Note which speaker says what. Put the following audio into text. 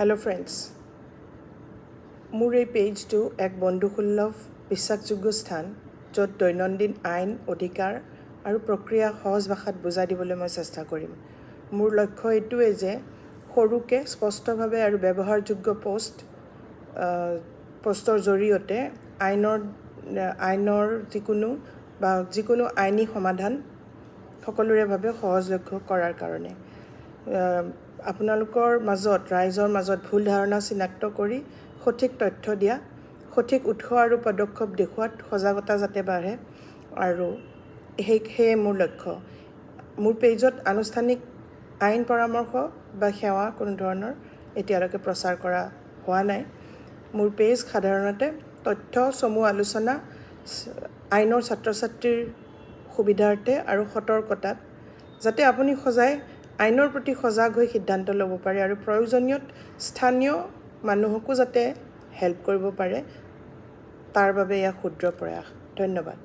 Speaker 1: Hello' friends, মোৰ এই পেজটো এক বন্ধুসুলভ বিশ্বাসযোগ্য স্থান য'ত দৈনন্দিন আইন, অধিকাৰ আৰু প্ৰক্ৰিয়া সহজ ভাষাত বুজাই দিবলৈ মই চেষ্টা কৰিম। মোৰ লক্ষ্য এইটোৱেই যে সৰুকৈ স্পষ্টভাৱে আৰু ব্যৱহাৰযোগ্য পষ্টৰ জৰিয়তে আইনৰ যিকোনো আইনী সমাধান সকলোৰে বাবে সহজলভ্য কৰাৰ কাৰণে আপোনালোকৰ ৰাইজৰ মাজত ভুল ধাৰণা চিনাক্ত কৰি সঠিক তথ্য দিয়া, সঠিক উৎস আৰু পদক্ষেপ দেখুওৱাত সজাগতা যাতে বাঢ়ে, আৰু সেয়ে মোৰ লক্ষ্য। মোৰ পেজত আনুষ্ঠানিক আইন পৰামৰ্শ বা সেৱা কোনো ধৰণৰ এতিয়ালৈকে প্ৰচাৰ কৰা হোৱা নাই। মোৰ পেজ সাধাৰণতে তথ্য, চমু আলোচনা, আইনৰ ছাত্ৰ ছাত্ৰীৰ সুবিধাৰ্থে আৰু সতৰ্কতাত, যাতে আপুনি আইনৰ প্ৰতি সজাগ হৈ সিদ্ধান্ত ল'ব পাৰে আৰু প্ৰয়োজনীয়ত স্থানীয় মানুহকো যাতে হেল্প কৰিব পাৰে, তাৰ বাবে এয়া ক্ষুদ্ৰ প্ৰয়াস। ধন্যবাদ।